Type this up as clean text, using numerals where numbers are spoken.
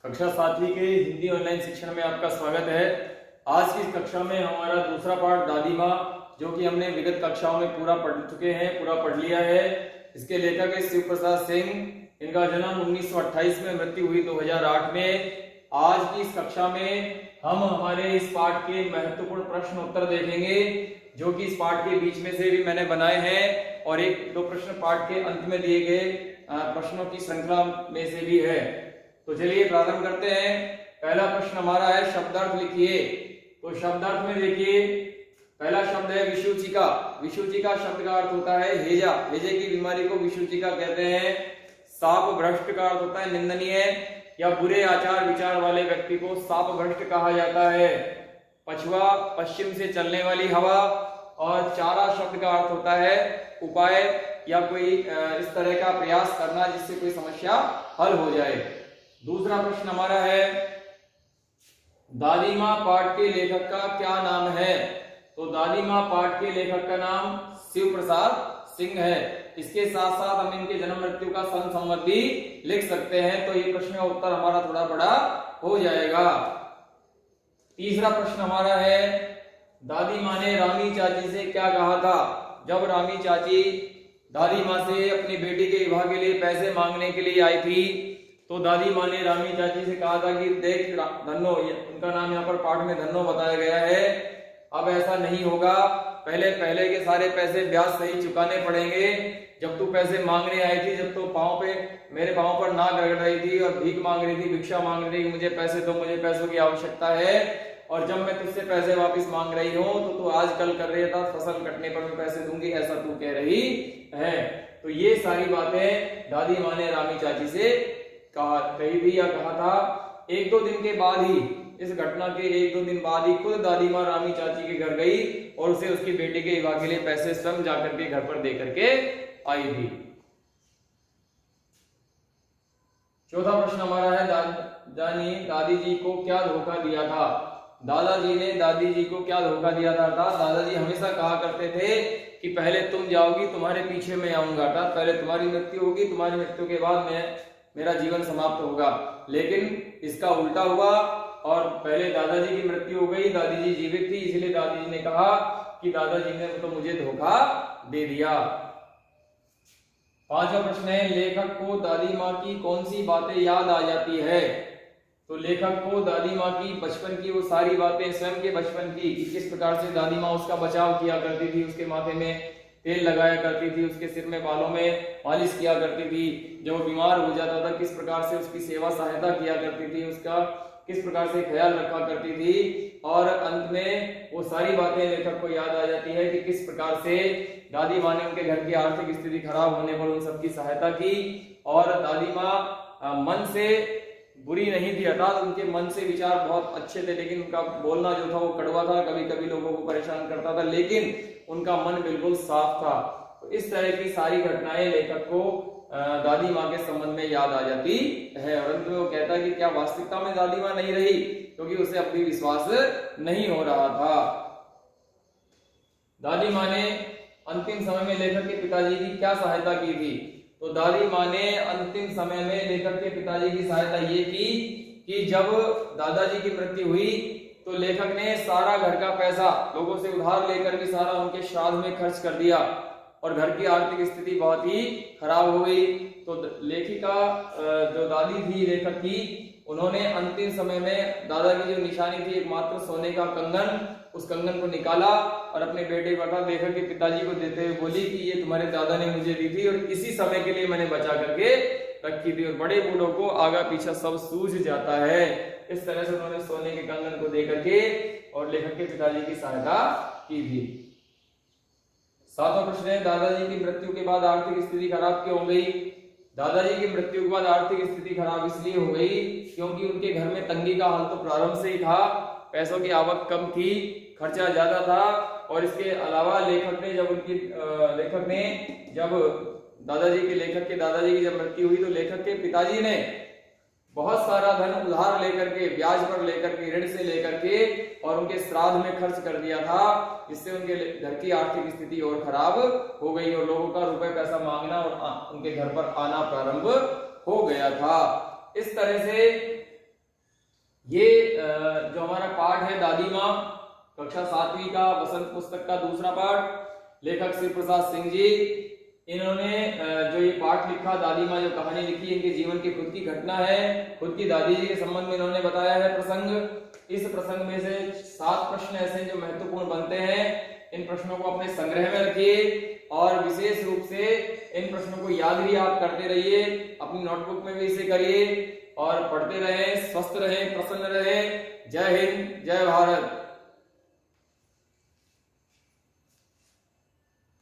कक्षा 7वीं के हिंदी ऑनलाइन शिक्षण में आपका स्वागत है। आज की इस कक्षा में हमारा दूसरा पाठ दादी माँ, जो कि हमने विगत कक्षाओं में पूरा पढ़ चुके हैं, पूरा पढ़ लिया है। इसके लेखक है शिव प्रसाद सिंह। इनका जन्म 1928 में, मृत्यु हुई 2008 में। आज की इस कक्षा में हम हमारे इस पाठ के महत्वपूर्ण प्रश्न उत्तर देखेंगे, जो कि इस पाठ के बीच में से भी मैंने बनाए हैं और एक दो प्रश्न पाठ के अंत में दिए गए प्रश्नों की श्रृंखला में से भी है। तो चलिए प्रारंभ करते हैं। पहला प्रश्न हमारा है शब्दार्थ लिखिए। तो शब्दार्थ में देखिए, पहला शब्द है विषुचिका। विषुचिका शब्द का अर्थ होता है हेजा। हेजे की बीमारी को विषुचिका कहते हैं। साप भ्रष्ट का अर्थ होता है निंदनीय या बुरे आचार विचार वाले व्यक्ति को साप भ्रष्ट कहा जाता है। पछुआ पश्चिम से चलने वाली हवा। और चारा शब्द का अर्थ होता है उपाय या कोई इस तरह का प्रयास करना जिससे कोई समस्या हल हो जाए। दूसरा प्रश्न हमारा है दादी माँ पाठ के लेखक का क्या नाम है। तो दादी माँ पाठ के लेखक का नाम शिव प्रसाद सिंह है। इसके साथ साथ हम इनके जन्म मृत्यु का सन संवत भी लिख सकते हैं, तो ये प्रश्न का उत्तर हमारा थोड़ा बड़ा हो जाएगा। तीसरा प्रश्न हमारा है दादी माँ ने रामी चाची से क्या कहा था। जब रामी चाची दादी माँ से अपनी बेटी के विवाह के लिए पैसे मांगने के लिए आई थी, तो दादी माँ ने रामी चाची से कहा था कि देख धन्नो, उनका नाम यहाँ पर पाठ में धन्नो बताया गया है, अब ऐसा नहीं होगा, पहले के सारे पैसे ब्याज सही चुकाने पड़ेंगे। जब तू पैसे मांगने आई थी, जब तो पाँव पे मेरे पाँव पर नाक रगड़ रही थी और भीख मांग रही थी, भिक्षा मांग रही थी, मुझे पैसे दो, मुझे पैसों की आवश्यकता है, और जब मैं तुझसे पैसे वापस मांग रही हूँ तो तू आजकल कर रही था फसल कटने पर मैं पैसे दूंगी, ऐसा तू कह रही है। तो ये सारी बातें दादी माँ ने रामी चाची से कही थी या कहा था। एक दो दिन के बाद ही, इस घटना के एक दो दिन बाद ही खुद दादी माँ रामी चाची के घर गई और उसे उसकी बेटी के विवाह के लिए पैसे स्वयं जाकर के घर पर दे करके आई थी। चौथा प्रश्न हमारा है जानिए दादी जी को क्या धोखा दिया था। दादाजी ने दादी जी को क्या धोखा दिया था। दादाजी हमेशा कहा करते थे कि पहले तुम जाओगी, तुम्हारे पीछे मैं आऊंगा, पहले तुम्हारी मृत्यु होगी, तुम्हारी मृत्यु के बाद मेरा जीवन समाप्त होगा। लेकिन इसका उल्टा हुआ और पहले दादाजी की मृत्यु हो गई, दादी जी जीवित थी, इसलिए दादी जी ने कहा कि दादाजी ने तो मुझे धोखा दे दिया। पांचवा प्रश्न है लेखक को दादी माँ की कौन सी बातें याद आ जाती है। तो लेखक को दादी माँ की बचपन की वो सारी बातें, स्वयं के बचपन की, किस प्रकार से दादी माँ उसका बचाव किया करती थी, उसके माथे में तेल लगाया करती थी, उसके सिर में बालों में मालिश किया करती थी, जब वो बीमार हो जाता था किस प्रकार से उसकी सेवा सहायता किया करती थी, उसका किस प्रकार से ख्याल रखा करती थी। और अंत में वो सारी बातें लेखक को याद आ जाती है कि किस प्रकार से दादी माँ ने उनके घर की आर्थिक स्थिति खराब होने पर उन सबकी सहायता की। और दादी माँ मन से बुरी नहीं थी, अर्थात उनके मन से विचार बहुत अच्छे थे, लेकिन उनका बोलना जो था वो कड़वा था, कभी कभी लोगों को परेशान करता था, लेकिन उनका मन बिल्कुल साफ था। तो इस तरह की सारी घटनाएं लेखक को दादी माँ के संबंध में याद आ जाती है। और अंत में वो कहता है कि क्या वास्तविकता में दादी माँ नहीं रही, क्योंकि उसे अब भी विश्वास नहीं हो रहा था। दादी माँ ने अंतिम समय में लेखक के पिताजी की क्या सहायता की थी। तो दादी माँ ने अंतिम समय में लेखक के पिताजी की सहायता ये की कि जब दादाजी की मृत्यु हुई तो लेखक ने सारा घर का पैसा लोगों से उधार लेकर के सारा उनके श्राद्ध में खर्च कर दिया और घर की आर्थिक स्थिति बहुत ही खराब हो गई। तो लेखिका जो दादी थी लेखक की, उन्होंने अंतिम समय में दादा की जो निशानी थी एकमात्र सोने का कंगन, उस कंगन को निकाला और अपने बेटे बता लेखक के पिताजी को देते हुए बोली कि ये तुम्हारे दादा ने मुझे दी थी और इसी समय के लिए मैंने बचा करके रखी थी। और बड़े बूढ़ों को आगा पीछा सब सूझ जाता है। इस तरह से उन्होंने सोने के कंगन को दे करके और लेखक के पिताजी की सहायता की थी। सातवां प्रश्न है दादाजी की मृत्यु के बाद आर्थिक स्थिति खराब क्यों हो गई। दादाजी की मृत्यु के बाद आर्थिक स्थिति खराब इसलिए हो गई क्योंकि उनके घर में तंगी का हाल तो प्रारंभ से ही था, पैसों की आवक कम थी, खर्चा ज्यादा था। और इसके अलावा लेखक ने जब दादाजी के दादाजी की जब मृत्यु हुई तो लेखक के पिताजी ने बहुत सारा धन उधार लेकर के, ब्याज पर लेकर के, ऋण से लेकर के और उनके श्राद्ध में खर्च कर दिया था, जिससे उनके घर की आर्थिक स्थिति और खराब हो गई और लोगों का रुपए पैसा मांगना और उनके घर पर आना प्रारंभ हो गया था। इस तरह से ये जो हमारा पाठ है दादी माँ कक्षा 7वीं का वसंत पुस्तक का दूसरा पाठ, लेखक शिव प्रसाद सिंह जी, इन्होंने जो ये पाठ लिखा, दादी माँ जो कहानी लिखी, इनके जीवन की खुद की घटना है, खुद की दादी जी के संबंध में इन्होंने बताया है प्रसंग। इस प्रसंग में से 7 प्रश्न ऐसे जो महत्वपूर्ण बनते हैं, इन प्रश्नों को अपने संग्रह में रखिए और विशेष रूप से इन प्रश्नों को याद भी आप करते रहिए, अपनी नोटबुक में भी इसे करिए और पढ़ते रहें, स्वस्थ रहें, प्रसन्न रहें। जय हिंद, जय भारत।